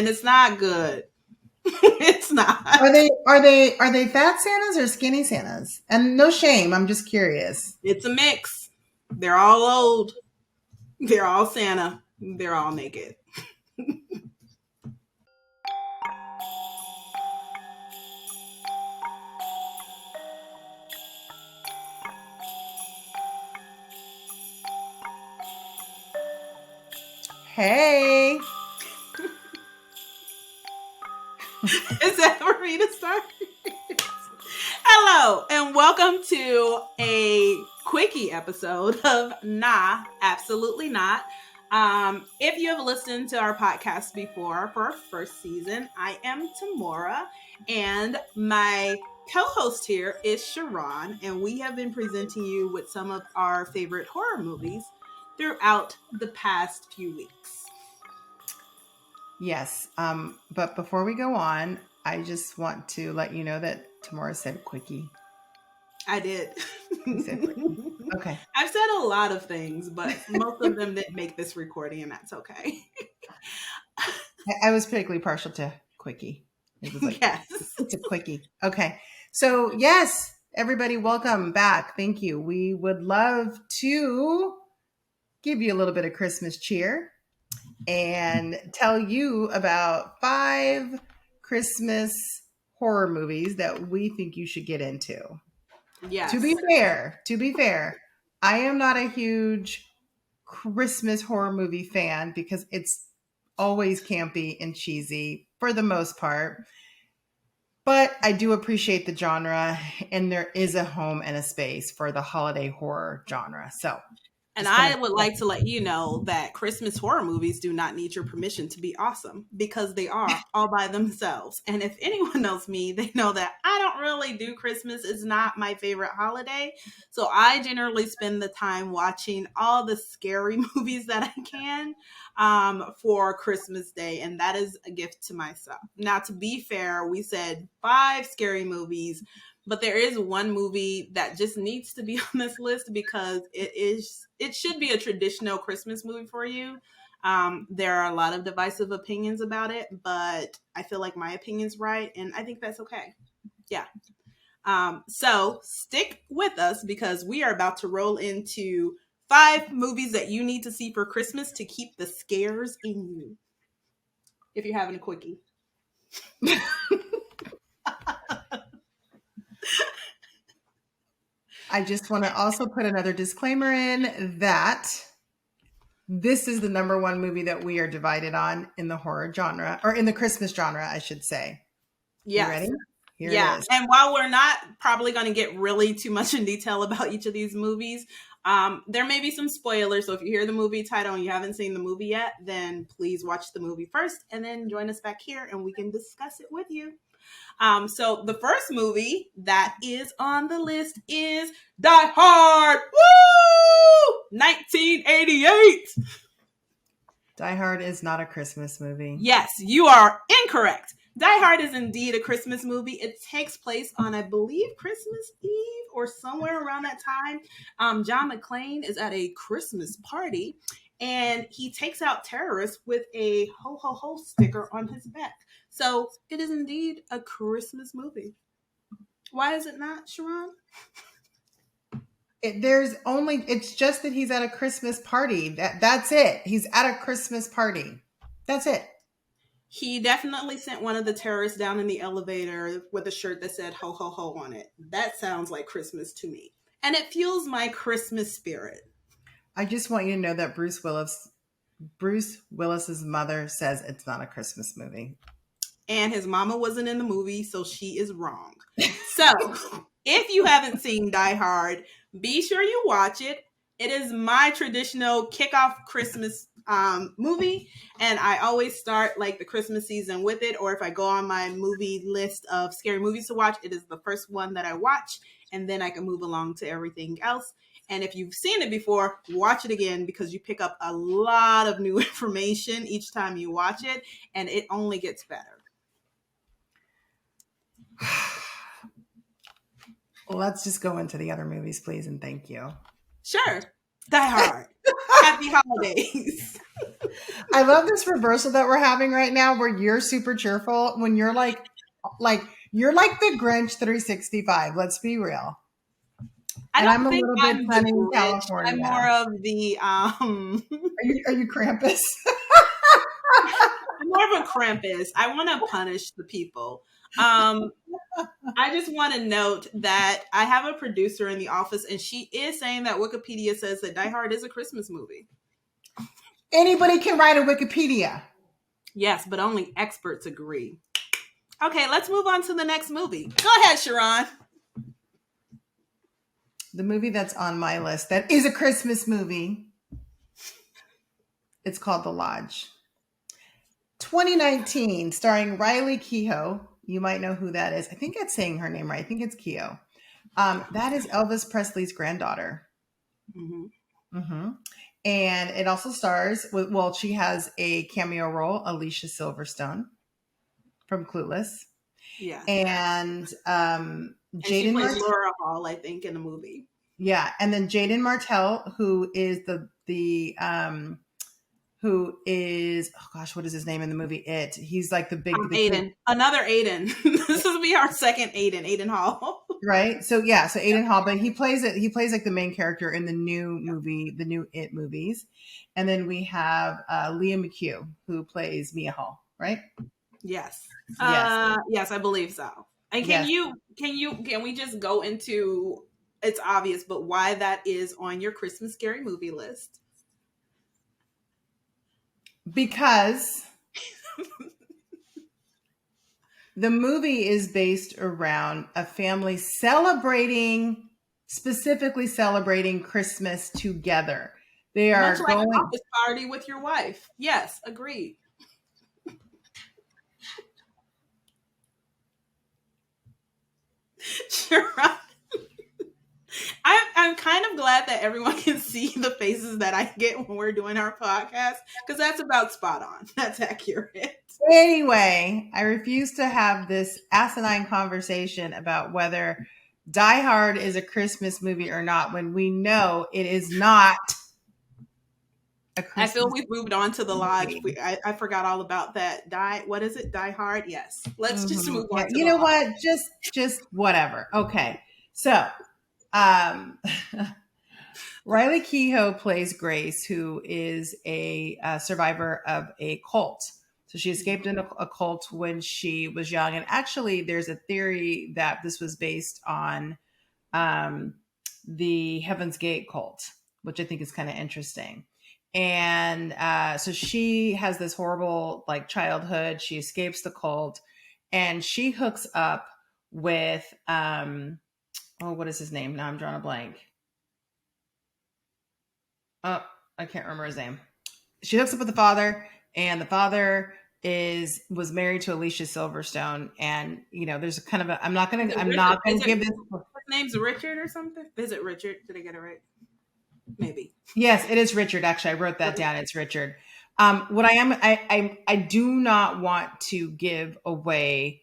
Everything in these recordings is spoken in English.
and it's not good. It's not. Are they fat Santas or skinny Santas? And no shame, I'm just curious. It's a mix. They're all old. They're all Santa. They're all naked. Hey. Is that for me to start? Hello, and welcome to a quickie episode of Nah, Absolutely Not. If you have listened to our podcast before for our first season, I am Tamora, and my co-host here is Sharron, and we have been presenting you with some of our favorite horror movies throughout the past few weeks. Yes. But before we go on, I just want to let you know that Tamora said quickie. I did. You said quickie. Okay. I've said a lot of things, but most of them didn't make this recording, and that's okay. I was particularly partial to quickie. It was like, yes. It's a quickie. Okay. So, yes, everybody, welcome back. Thank you. We would love to give you a little bit of Christmas cheer and tell you about 5 Christmas horror movies that we think you should get into. Yes. To be fair, I am not a huge Christmas horror movie fan because it's always campy and cheesy for the most part. But I do appreciate the genre, and there is a home and a space for the holiday horror genre. So, and I would like to let you know that Christmas horror movies do not need your permission to be awesome, because they are all by themselves. And if anyone knows me, they know that I don't really do Christmas. It's not my favorite holiday. So I generally spend the time watching all the scary movies that I can for Christmas Day. And that is a gift to myself. Now, to be fair, we said 5 scary movies. But there is one movie that just needs to be on this list because it should be a traditional Christmas movie for you. There are a lot of divisive opinions about it, but I feel like my opinion's right, and I think that's okay. Yeah. So stick with us because we are about to roll into 5 movies that you need to see for Christmas to keep the scares in you. If you're having a quickie. I just want to also put another disclaimer in that this is the number 1 movie that we are divided on in the horror genre, or in the Christmas genre, I should say. Yes. You ready? Here yeah. it is. And while we're not probably going to get really too much in detail about each of these movies, there may be some spoilers. So if you hear the movie title and you haven't seen the movie yet, then please watch the movie first and then join us back here and we can discuss it with you. So the first movie that is on the list is Die Hard. Woo! 1988. Die Hard is not a Christmas movie. Yes, you are incorrect. Die Hard is indeed a Christmas movie. It takes place on, I believe, Christmas Eve or somewhere around that time. John McClane is at a Christmas party and he takes out terrorists with a ho ho ho sticker on his back. So it is indeed a Christmas movie. Why is it not, Sharron? It's just that he's at a Christmas party. That's it. He's at a Christmas party. That's it. He definitely sent one of the terrorists down in the elevator with a shirt that said ho ho ho on it. That sounds like Christmas to me. And it fuels my Christmas spirit. I just want you to know that Bruce Willis's mother says it's not a Christmas movie. And his mama wasn't in the movie, so she is wrong. So, if you haven't seen Die Hard, be sure you watch it. It is my traditional kickoff Christmas movie, and I always start like the Christmas season with it, or if I go on my movie list of scary movies to watch, it is the first one that I watch, and then I can move along to everything else. And if you've seen it before, watch it again because you pick up a lot of new information each time you watch it, and it only gets better. Well, let's just go into the other movies, please, and thank you. Sure. Die Hard. Happy holidays. I love this reversal that we're having right now where you're super cheerful when like you're like the Grinch 365. Let's be real. I And I'm don't a think little bit I'm the sunny in Grinch. I'm California. more of the Are you Krampus? I'm more of a Krampus. I want to punish the people. Um, I just want to note that I have a producer in the office, and she is saying that Wikipedia says that Die Hard is a Christmas movie. Anybody can write a Wikipedia. Yes, but only experts agree. Okay, let's move on to the next movie. Go ahead, Sharron. The movie that's on my list that is a Christmas movie. It's called The Lodge. 2019, starring Riley Keough. You might know who that is. I think it's saying her name right. I think it's Keough. That is Elvis Presley's granddaughter. Mm-hmm. Mm-hmm. And it also stars with, well, she has a cameo role, Alicia Silverstone from Clueless. Yes. And And she Jaden plays Martell. Laura Hall, I think, in the movie. Yeah. And then Jaden Martell, who is who is, oh gosh, what is his name in the movie? He's like the kid, Aiden. Another Aiden. This will be our second Aiden, Aiden Hall. right? So yeah, so Aiden Hall, but he plays it. He plays like the main character in the new movie, the new It movies. And then we have Leah McHugh, who plays Mia Hall, right? Yes. Yes, Yes, I believe so. And yes. can we just go into, it's obvious, but why that is on your Christmas scary movie list? Because the movie is based around a family specifically celebrating Christmas together. They Much are like an going, office party with your wife. Yes, agreed. Sure. I'm kind of glad that everyone can see the faces that I get when we're doing our podcast because that's about spot on. That's accurate. anyway, I refuse to have this asinine conversation about whether Die Hard is a Christmas movie or not when we know it is not a I feel Christmas we've moved on to the lodge. movie. I forgot all about that. What is it? Die Hard? Yes. Let's just Mhm. move Yeah, on to you the know lodge. what? Just whatever. Okay. So, um Riley Keough plays Grace, who is a survivor of a cult. So she escaped in a cult when she was young. And actually, there's a theory that this was based on um, the Heaven's Gate cult, which I think is kind of interesting. And so she has this horrible like childhood. She escapes the cult, and she hooks up with oh, what is his name? Now I'm drawing a blank. Oh, I can't remember his name. She hooks up with the father, and the father was married to Alicia Silverstone, and there's a kind of a Is it I'm Richard? not gonna give this. His name's Richard or something? Is it Richard? Did I get it right? Maybe. Yes, it is Richard. Actually, I wrote that down. It's Richard. What I do not want to give away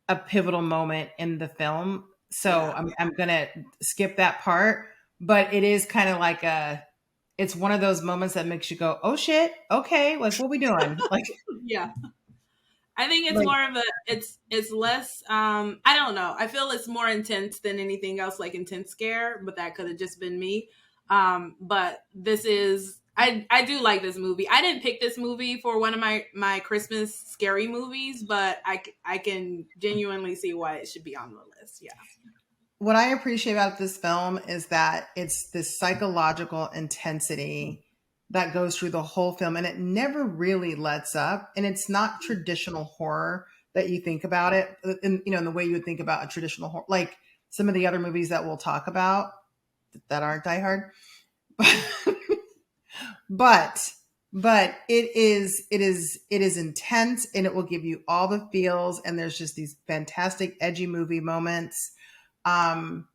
a pivotal moment in the film, so Yeah. I'm gonna skip that part. But it is kind of like it's one of those moments that makes you go, "Oh shit, okay, like what we doing?" Yeah. I think it's Like more of a it's less I don't know. I feel it's more intense than anything else like intense scare, but that could have just been me. But this is I do like this movie. I didn't pick this movie for one of my Christmas scary movies, but I can genuinely see why it should be on the list. Yeah. what I appreciate about this film is that it's this psychological intensity that goes through the whole film, and it never really lets up. And it's not traditional horror that you think about it, in the way you would think about a traditional horror, like some of the other movies that we'll talk about that aren't Die Hard. but it is intense, and it will give you all the feels, and there's just these fantastic edgy movie moments. um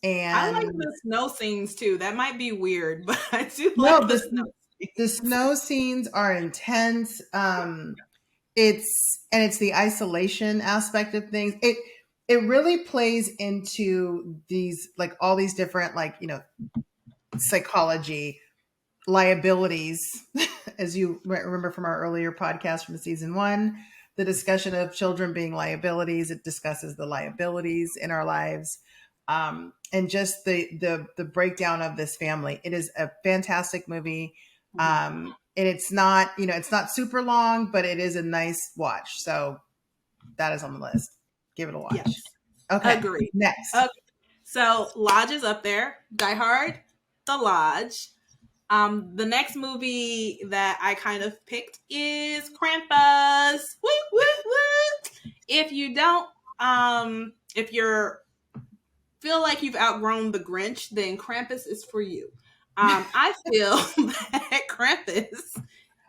I like and the snow scenes too. That might be weird, but I do no, like the snow the scenes. snow scenes are intense. It's the isolation aspect of things. It really plays into these, like, all these different, like, psychology liabilities, as you remember from our earlier podcast from season one, the discussion of children being liabilities. It discusses the liabilities in our lives, and just the breakdown of this family. It is a fantastic movie, Mhm. and it's not, it's not super long, but it is a nice watch. So that is on the list. Give it a watch. Yes, Okay, agreed. next. Okay, so Lodge is up there. Die Hard, The Lodge. The next movie that I kind of picked is Krampus. Woo, woo, woo. If you don't, if you're feel like you've outgrown the Grinch, then Krampus is for you. I feel that Krampus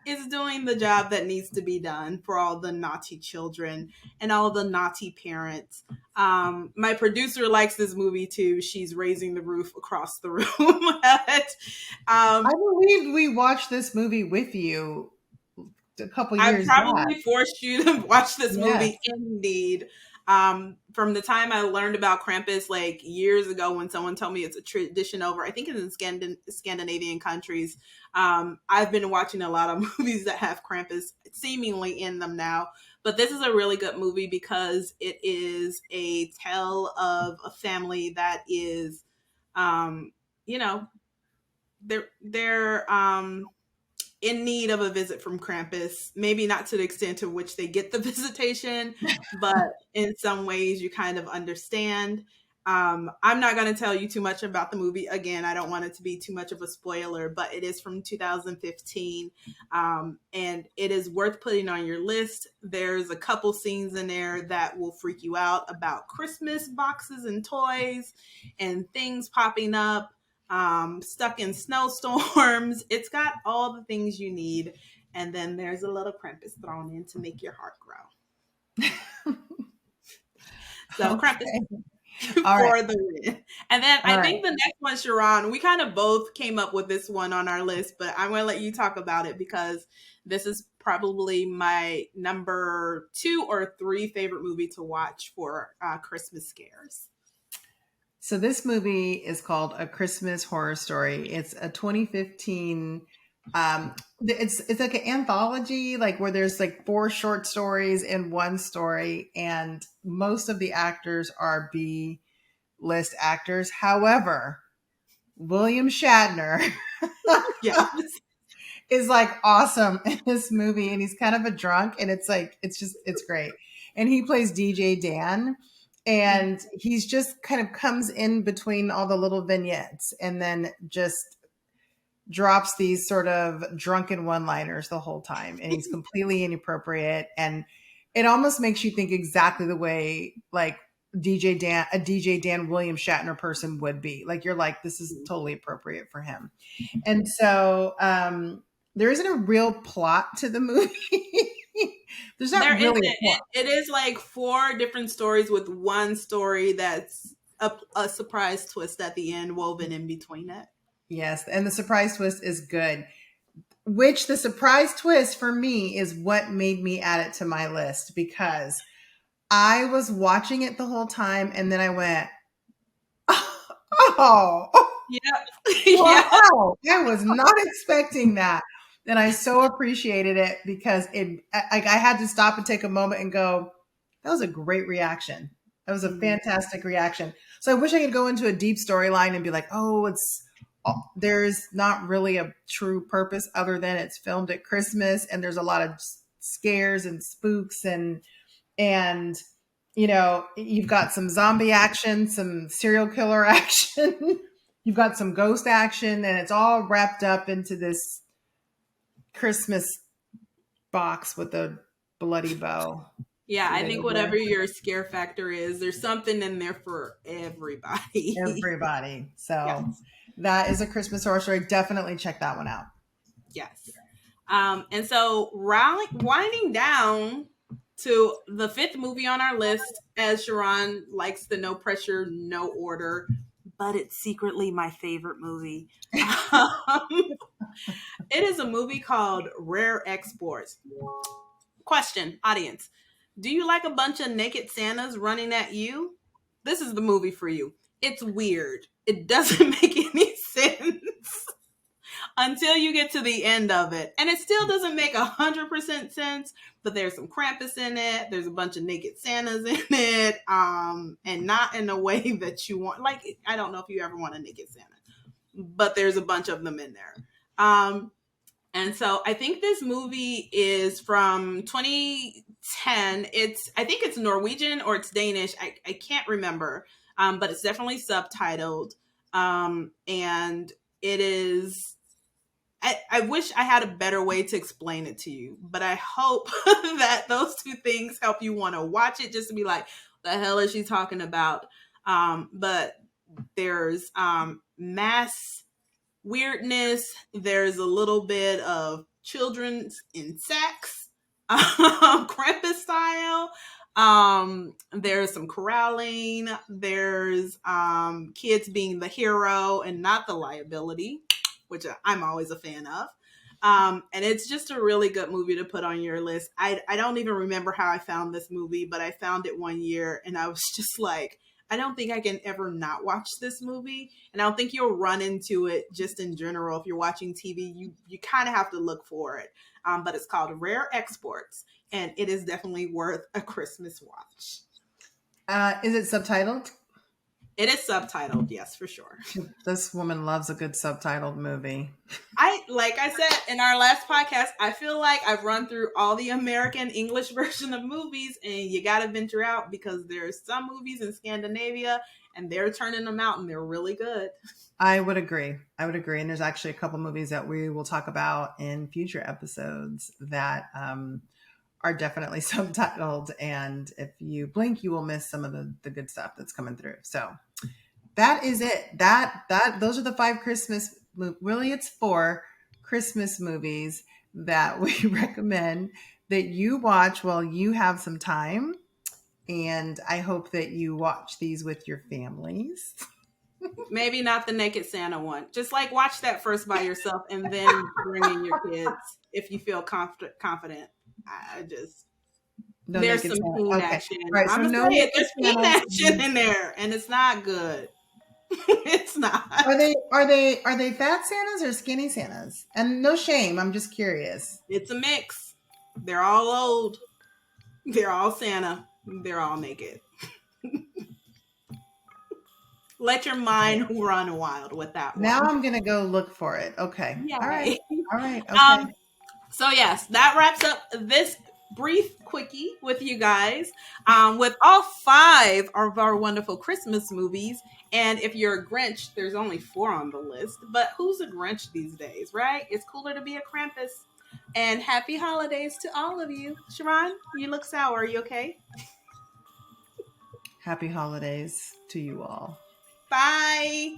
is doing the job that needs to be done for all the naughty children and all the naughty parents. My producer likes this movie too. She's raising the roof across the room. I um, believe we watched this movie with you a couple I years back. probably forced you to watch this Yes. movie indeed. From the time I learned about Krampus, like years ago, when someone told me it's a tradition over, I think it's in Scandinavian countries. I've been watching a lot of movies that have Krampus seemingly in them now. But this is a really good movie because it is a tale of a family that is, um, you know, they're in need of a visit from Krampus. Maybe not to the extent to which they get the visitation, but in some ways you kind of understand. I'm not going to tell you too much about the movie. Again, I don't want it to be too much of a spoiler, but it is from 2015, and it is worth putting on your list. There's a couple scenes in there that will freak you out about Christmas boxes and toys and things popping up, stuck in snowstorms. It's got all the things you need. And then there's a little Krampus thrown in to make your heart grow. So Krampus Okay. All right. for the win. And then All I right. think the next one, Sharon, we kind of both came up with this one on our list, but I'm going to let you talk about it because this is probably my number 2 or 3 favorite movie to watch for Christmas scares. So this movie is called A Christmas Horror Story. It's a 2015. It's like an anthology, like where there's like 4 short stories in one story, and most of the actors are B list actors. However, William Shatner Yes. is like awesome in this movie, and he's kind of a drunk, and it's like it's great. And he plays DJ Dan, and he's just kind of comes in between all the little vignettes and then just drops these sort of drunken one-liners the whole time, and he's completely inappropriate, and it almost makes you think exactly the way like a DJ Dan William Shatner person would be. Like you're like, this is totally appropriate for him. And so there isn't a real plot to the movie. There's There not isn't. really a plot. It is like 4 different stories with one story that's a surprise twist at the end woven in between it. Yes, and the surprise twist is good. Which the surprise twist for me is what made me add it to my list, because I was watching it the whole time and then I went, oh, Yep. Yeah. wow, I was not expecting that. And I so appreciated it because I had to stop and take a moment and go, that was a great reaction. That was a Mhm. fantastic reaction. So I wish I could go into a deep storyline and be like, oh, there's not really a true purpose other than it's filmed at Christmas and there's a lot of scares and spooks and you've got some zombie action, some serial killer action, you've got some ghost action, and it's all wrapped up into this Christmas box with a bloody bow. Yeah, See I what I think did there? whatever your scare factor is, there's something in there for everybody. Everybody. So Yes. that is A Christmas Horror Story. Definitely check that one out. Yes. And so winding down to the 5th movie on our list, as Sharon likes the no pressure, no order, but it's secretly my favorite movie. It is a movie called Rare Exports. Question, audience. Do you like a bunch of naked Santas running at you? This is the movie for you. It's weird. It doesn't make any sense. until you get to the end of it. And it still doesn't make 100% sense, but there's some Krampus in it. There's a bunch of naked Santas in it. And not in a way that you want. Like, I don't know if you ever want a naked Santa, but there's a bunch of them in there. And so I think this movie is from 2010. I think it's Norwegian or it's Danish. I can't remember. But it's definitely subtitled. And it is, I wish I had a better way to explain it to you, but I hope that those two things help you want to watch it just to be like, the hell is she talking about? But there's mass weirdness. There's a little bit of children's in sex, Krampus style. There's some corralling. There's kids being the hero and not the liability, which I'm always a fan of. And it's just a really good movie to put on your list. I don't even remember how I found this movie, but I found it one year and I was just like, I don't think I can ever not watch this movie. And I don't think you'll run into it just in general. If you're watching TV, you kind of have to look for it. But it's called Rare Exports, and it is definitely worth a Christmas watch. Is it subtitled? It is subtitled, yes, for sure. This woman loves a good subtitled movie. Like I said in our last podcast, I feel like I've run through all the American English version of movies, and you got to venture out because there's some movies in Scandinavia and they're turning them out and they're really good. I would agree. And there's actually a couple movies that we will talk about in future episodes that are definitely subtitled. And if you blink, you will miss some of the good stuff that's coming through. So that is it. Those are the 5 Christmas, really it's 4 Christmas movies that we recommend that you watch while you have some time. And I hope that you watch these with your families. Maybe not the Naked Santa one. Just like watch that first by yourself and then bring in your kids if you feel confident. I just No there's naked some Santa. teen Okay. action. Right. So I'm gonna no say it. naked There's teen Santas. action in there, and it's not good. It's not. Are they fat Santas or skinny Santas? And no shame. I'm just curious. It's a mix. They're all old. They're all Santa. They're all naked. Let your mind run wild with that Now one. I'm gonna go look for it. Okay. All right. Yay. All right. Okay. So yes, that wraps up this brief quickie with you guys, with all 5 of our wonderful Christmas movies. And if you're a Grinch, there's only 4 on the list. But who's a Grinch these days, right? It's cooler to be a Krampus. And happy holidays to all of you. Sharron, you look sour. Are you okay? Happy holidays to you all. Bye.